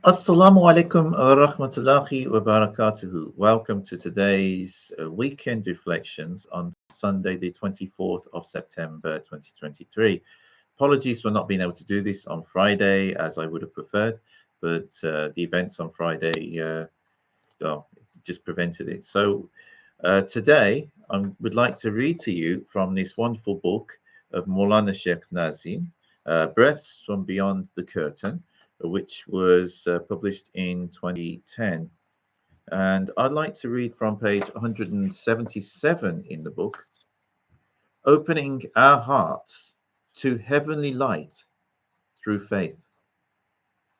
Assalamu alaikum wa rahmatullahi wa barakatuhu. Welcome to today's weekend reflections on Sunday, the 24th of September 2023. Apologies for not being able to do this on Friday as I would have preferred, but the events on Friday well, just prevented it. So today I would like to read to you from this wonderful book of Mawlana Shaykh Nazim, Breaths from Beyond the Curtain, which was published in 2010. And I'd like to read from page 177 in the book, opening our hearts to heavenly light through faith.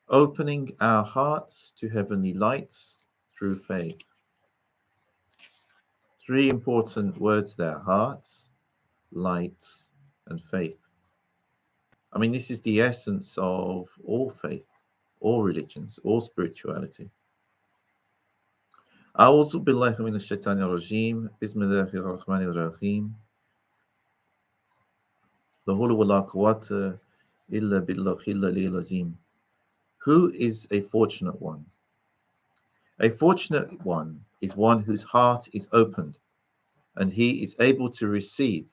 Opening our hearts to heavenly lights through faith. Three important words there: hearts, lights, and faith. I mean, this is the essence of all faith, all religions, all spirituality. أعوذ بالله من الشيطان الرجيم بسم الله الرحمن الرحيم لا حول ولا قوة إلا بالله العلي العظيم. Who is a fortunate one? A fortunate one is one whose heart is opened and he is able to receive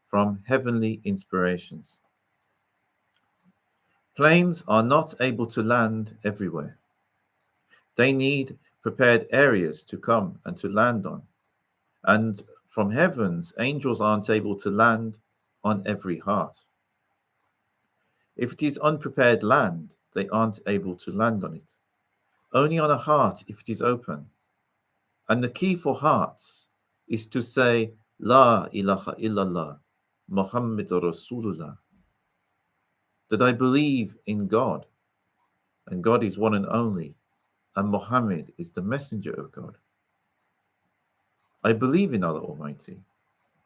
from heavenly inspirations. Planes are not able to land everywhere. They need prepared areas to come and to land on. And from heavens, angels aren't able to land on every heart. If it is unprepared land, they aren't able to land on it. Only on a heart if it is open. And the key for hearts is to say, La ilaha illallah, Muhammadur Rasulullah. That I believe in God, and God is one and only, and Muhammad is the messenger of God. I believe in Allah Almighty.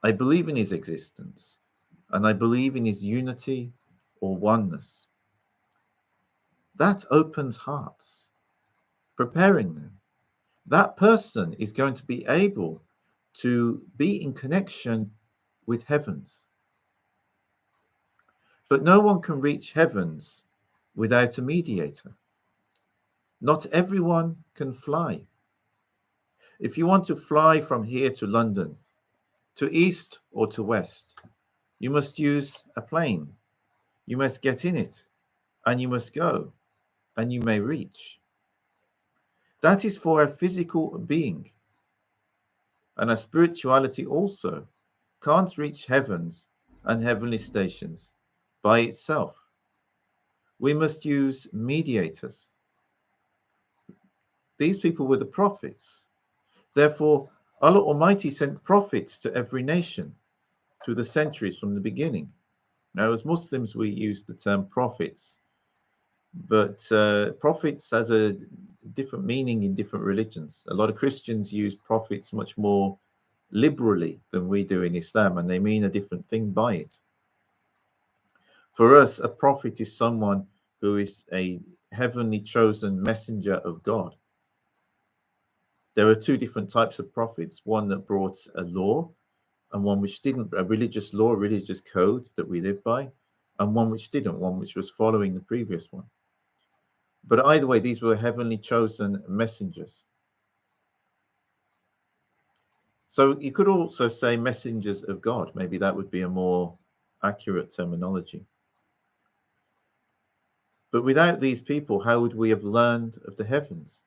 I believe in His existence, and I believe in His unity or oneness. That opens hearts, preparing them. That person is going to be able to be in connection with heavens. But no one can reach heavens without a mediator. Not everyone can fly. If you want to fly from here to London, to east or to west, you must use a plane. You must get in it, and you must go, and you may reach. That is for a physical being. And a spirituality also can't reach heavens and heavenly stations by itself. We must use mediators. These people were the prophets. Therefore, Allah Almighty sent prophets to every nation through the centuries from the beginning. Now, as Muslims, we use the term prophets, but prophets has a different meaning in different religions. A lot of Christians use prophets much more liberally than we do in Islam, and they mean a different thing by it. For us, a prophet is someone who is a heavenly chosen messenger of God. There are two different types of prophets, one that brought a law and one which didn't, a religious law, a religious code that we live by, and one which didn't, one which was following the previous one. But either way, these were heavenly chosen messengers. So you could also say messengers of God. Maybe that would be a more accurate terminology. But without these people, how would we have learned of the heavens?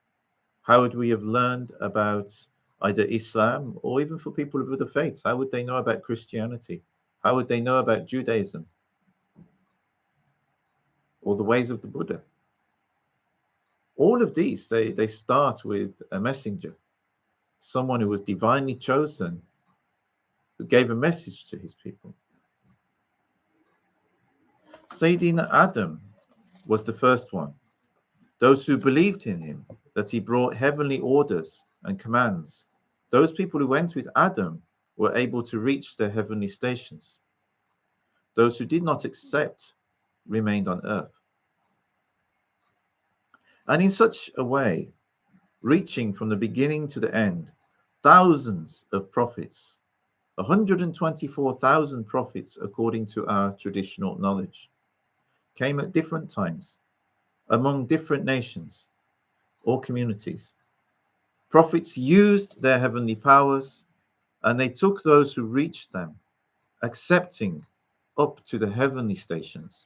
How would we have learned about either Islam or even for people of other faiths? How would they know about Christianity? How would they know about Judaism or the ways of the Buddha? All of these, they start with a messenger, someone who was divinely chosen, who gave a message to his people. Sayyidina Adam was the first one. Those who believed in him, that he brought heavenly orders and commands, those people who went with Adam were able to reach their heavenly stations. Those who did not accept remained on earth. And in such a way, reaching from the beginning to the end, thousands of prophets, 124,000 prophets according to our traditional knowledge, came at different times, among different nations, or communities. Prophets used their heavenly powers and they took those who reached them, accepting up to the heavenly stations.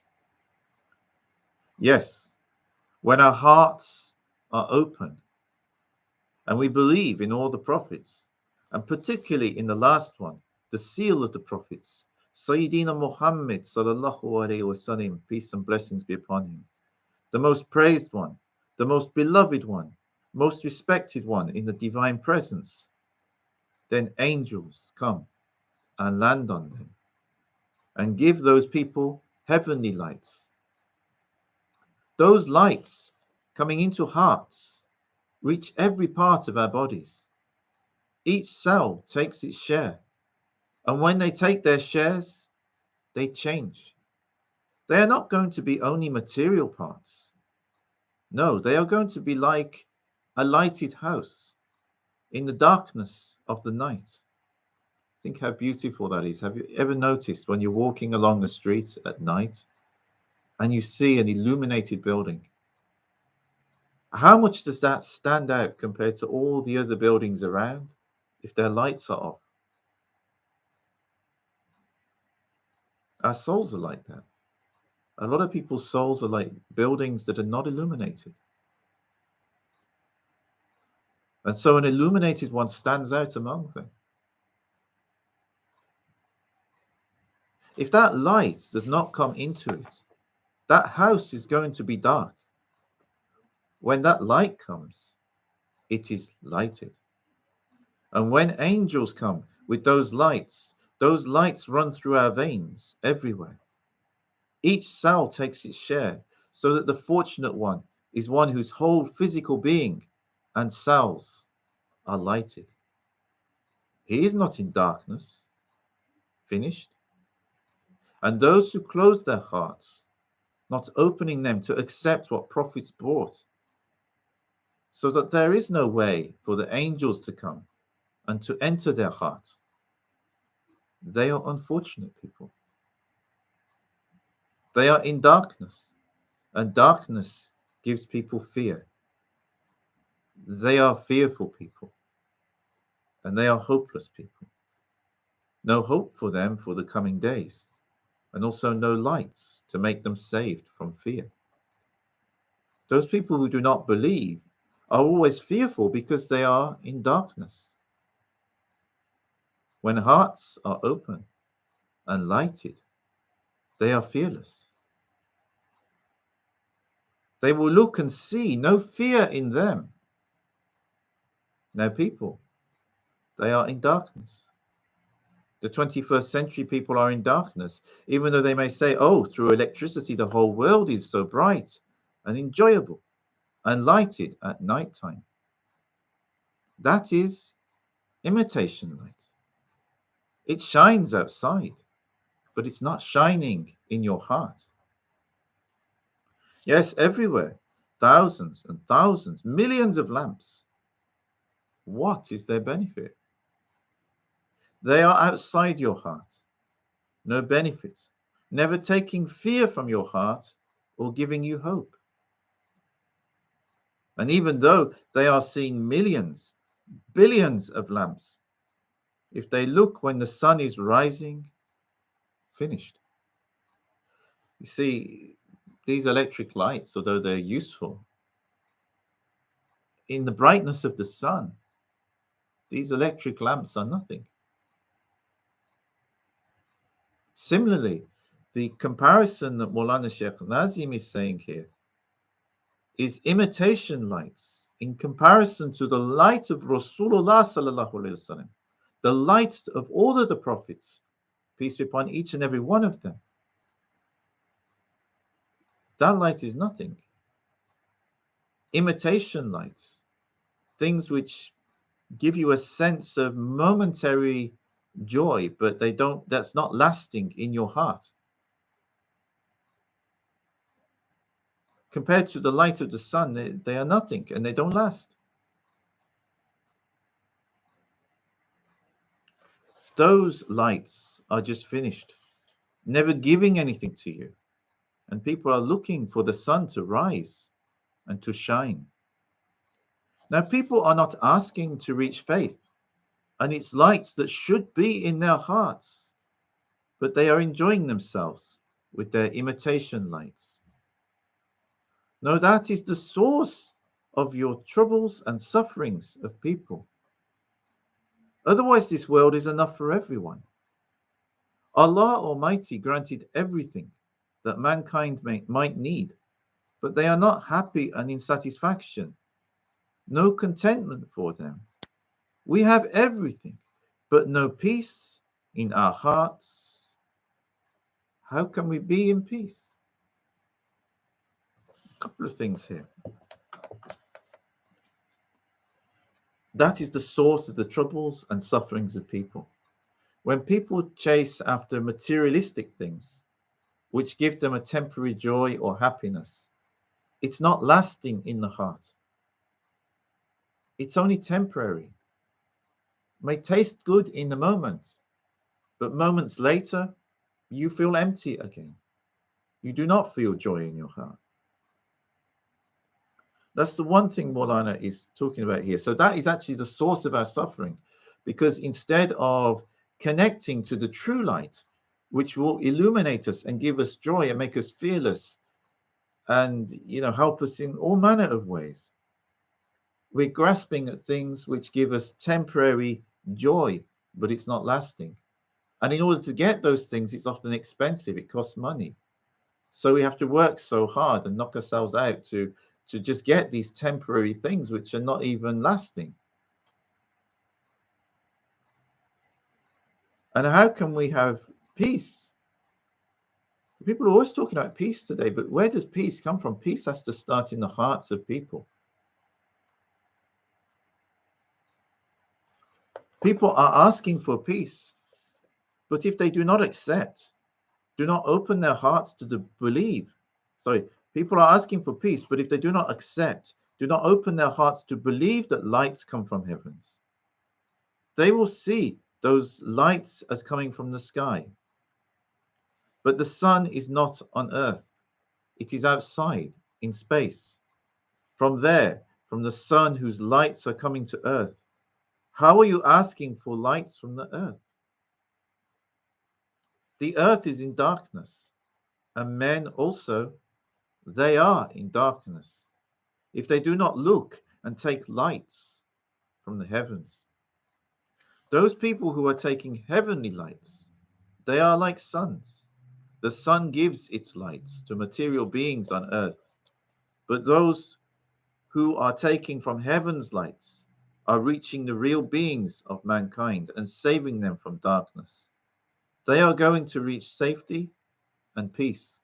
Yes, when our hearts are open and we believe in all the prophets, and particularly in the last one, the seal of the prophets, Sayyidina Muhammad sallallahu alaihi wasallam, peace and blessings be upon him, the most praised one, the most beloved one, most respected one in the divine presence, then angels come and land on them and give those people heavenly lights. Those lights coming into hearts reach every part of our bodies. Each cell takes its share, and when they take their shares, they change. They are not going to be only material parts. No, they are going to be like a lighted house in the darkness of the night. Think how beautiful that is. Have you ever noticed when you're walking along the street at night and you see an illuminated building? How much does that stand out compared to all the other buildings around if their lights are off? Our souls are like that. A lot of people's souls are like buildings that are not illuminated. And so an illuminated one stands out among them. If that light does not come into it, that house is going to be dark. When that light comes, it is lighted. And when angels come with those lights run through our veins everywhere. Each cell takes its share, so that the fortunate one is one whose whole physical being and cells are lighted. He is not in darkness, finished. And those who close their hearts, not opening them to accept what prophets brought, so that there is no way for the angels to come and to enter their heart, they are unfortunate people. They are in darkness, and darkness gives people fear. They are fearful people, and they are hopeless people. No hope for them for the coming days, and also no lights to make them saved from fear. Those people who do not believe are always fearful because they are in darkness. When hearts are open and lighted, they are fearless. They will look and see no fear in them. Now, people, they are in darkness. The 21st century people are in darkness, even though they may say, oh, through electricity, the whole world is so bright and enjoyable and lighted at night time. That is imitation light. It shines outside, but it's not shining in your heart. Yes, everywhere, thousands and thousands, millions of lamps. What is their benefit? They are outside your heart. No benefit, never taking fear from your heart or giving you hope. And even though they are seeing millions, billions of lamps, if they look when the sun is rising, finished. You see, these electric lights, although they're useful, in the brightness of the sun, these electric lamps are nothing. Similarly, the comparison that Mawlana Shaykh Nazim is saying here is imitation lights in comparison to the light of Rasulullah sallallahu alaihi wasallam, the light of all of the prophets, peace be upon each and every one of them. That light is nothing. Imitation lights, things which give you a sense of momentary joy, but that's not lasting in your heart. Compared to the light of the sun, they are nothing and they don't last. Those lights are just finished, never giving anything to you. And people are looking for the sun to rise and to shine. Now, people are not asking to reach faith and its lights that should be in their hearts, but they are enjoying themselves with their imitation lights. No, that is the source of your troubles and sufferings of people. Otherwise, this world is enough for everyone. Allah Almighty granted everything that mankind might need, but they are not happy and in satisfaction. No contentment for them. We have everything, but no peace in our hearts. How can we be in peace? A couple of things here. That is the source of the troubles and sufferings of people. When people chase after materialistic things, which give them a temporary joy or happiness, it's not lasting in the heart. It's only temporary. It may taste good in the moment, but moments later, you feel empty again. You do not feel joy in your heart. That's the one thing Mawlana is talking about here. So that is actually the source of our suffering, because instead of connecting to the true light, which will illuminate us and give us joy and make us fearless and help us in all manner of ways, we're grasping at things which give us temporary joy, but it's not lasting. And in order to get those things, it's often expensive. It costs money. So we have to work so hard and knock ourselves out to just get these temporary things which are not even lasting. And how can we have peace? People are always talking about peace today, but where does peace come from? Peace has to start in the hearts of people. People are asking for peace, but if they do not accept, do not open their hearts to believe. People are asking for peace, but if they do not accept, do not open their hearts to believe that lights come from heavens, they will see those lights as coming from the sky. But the sun is not on earth. It is outside in space. From there, from the sun whose lights are coming to earth, how are you asking for lights from the earth? The earth is in darkness, and men also, they are in darkness, if they do not look and take lights from the heavens. Those people who are taking heavenly lights, they are like suns. The sun gives its lights to material beings on earth, but those who are taking from heaven's lights are reaching the real beings of mankind and saving them from darkness. They are going to reach safety and peace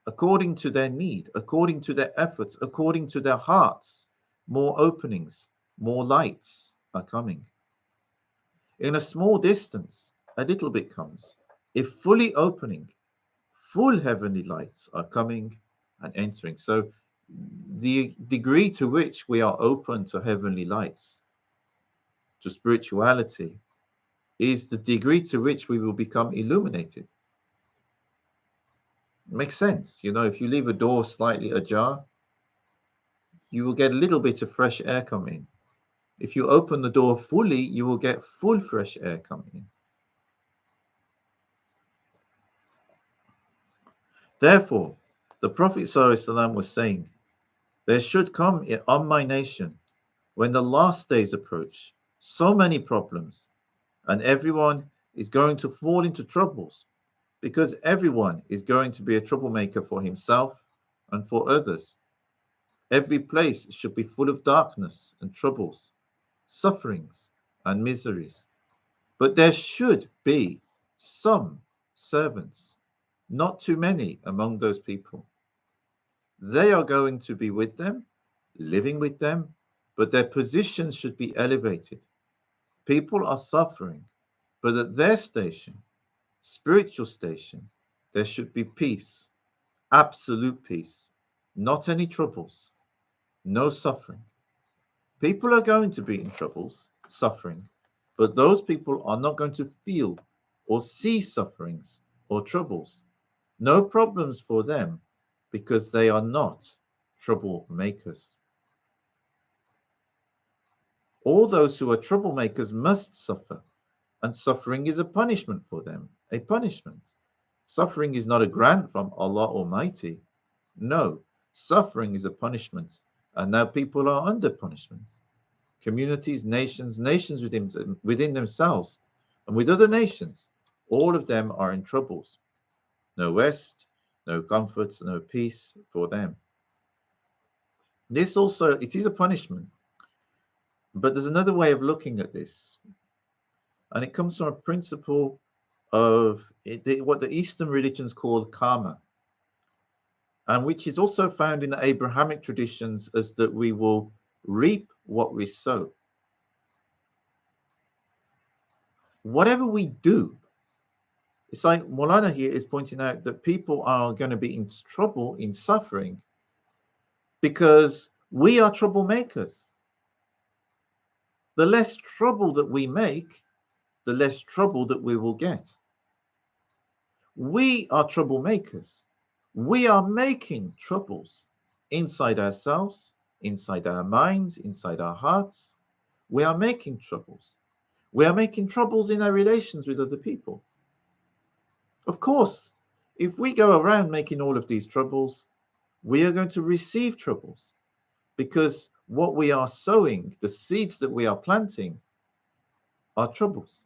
according to their need, according to their efforts, according to their hearts. More openings, more lights are coming. In a small distance, a little bit comes. If fully opening, full heavenly lights are coming and entering. So the degree to which we are open to heavenly lights, to spirituality, is the degree to which we will become illuminated. It makes sense. If you leave a door slightly ajar, you will get a little bit of fresh air coming in. If you open the door fully, you will get full fresh air coming in. Therefore, the Prophet ﷺ was saying, there should come on my nation, when the last days approach, so many problems, and everyone is going to fall into troubles, because everyone is going to be a troublemaker for himself and for others. Every place should be full of darkness and troubles, sufferings and miseries. But there should be some servants, not too many among those people. They are going to be with them, living with them, but their positions should be elevated. People are suffering, but at their station, spiritual station, there should be peace, absolute peace, not any troubles, no suffering. People are going to be in troubles, suffering, but those people are not going to feel or see sufferings or troubles. No problems for them, because they are not troublemakers. All those who are troublemakers must suffer, and suffering is a punishment for them, a punishment. Suffering is not a grant from Allah Almighty. No, suffering is a punishment, and now people are under punishment. Communities, nations within themselves, and with other nations, all of them are in troubles. No rest, no comfort, no peace for them. This also, it is a punishment, but there's another way of looking at this, and it comes from a principle of what the Eastern religions call karma, and which is also found in the Abrahamic traditions as that we will reap what we sow. Whatever we do, it's like Mawlana here is pointing out that people are going to be in trouble, in suffering, because we are troublemakers. The less trouble that we make, the less trouble that we will get. We are troublemakers. We are making troubles inside ourselves, inside our minds, inside our hearts. We are making troubles. We are making troubles in our relations with other people. Of course, if we go around making all of these troubles, we are going to receive troubles, because what we are sowing, the seeds that we are planting, are troubles.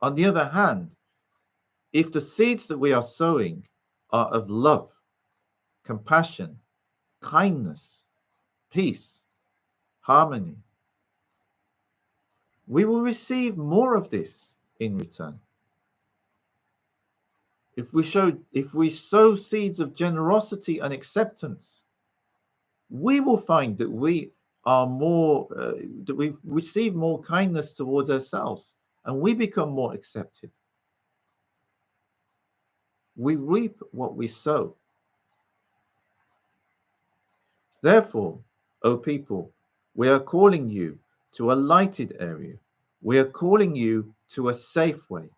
On the other hand, if the seeds that we are sowing are of love, compassion, kindness, peace, harmony, we will receive more of this in return. If we sow seeds of generosity and acceptance, we will find that we are more, that we receive more kindness towards ourselves, and we become more accepted. We reap what we sow. Therefore, O people, we are calling you to a lighted area. We are calling you to a safe way.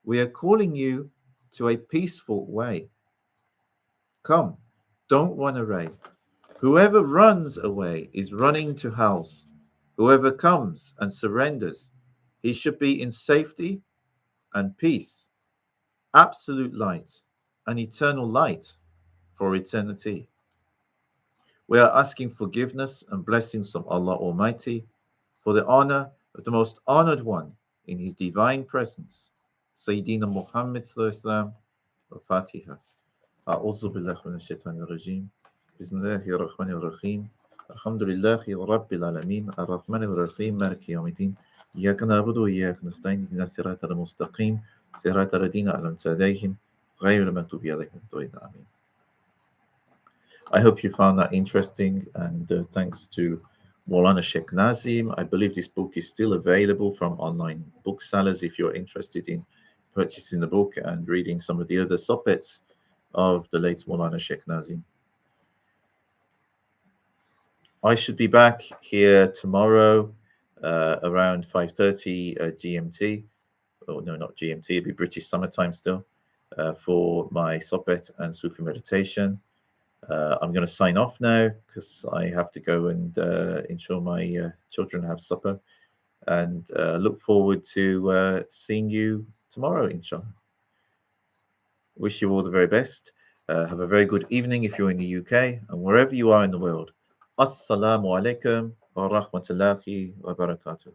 We are calling you to a peaceful way. Come, don't run away. Whoever runs away is running to house. Whoever comes and surrenders, he should be in safety and peace, absolute light, and eternal light for eternity. We are asking forgiveness and blessings from Allah Almighty for the honor of the most honored one in His divine presence, Sayyidina Muhammad Sallallahu Al-Fatiha. A'udhu billahi minash shaitanir rajim. Bismillahir Rahmanir Rahim. Alhamdulillahi Rabbil Alameen. Ar-Rahmanir Rahim. Maliki Yawmiddin. Iyyaka na'budu wa iyyaka nasta'in. Ihdinas siratal mustaqim. Siratal ladzina an'amta 'alayhim ghayril maghdubi 'alayhim waladdallin. Amin. I hope you found that interesting, and thanks to Mawlana Shaykh Nazim. I believe this book is still available from online booksellers if you're interested in purchasing the book and reading some of the other Sohbets of the late Mawlana Shaykh Nazim. I should be back here tomorrow around 5:30 GMT. Oh, no, not GMT, it'll be British summertime still, for my Sohbet and Sufi meditation. I'm going to sign off now because I have to go and ensure my children have supper, and look forward to seeing you tomorrow, inshallah. Wish you all the very best. Have a very good evening if you're in the UK, and wherever you are in the world. Assalamu alaikum wa rahmatullahi wa barakatuh.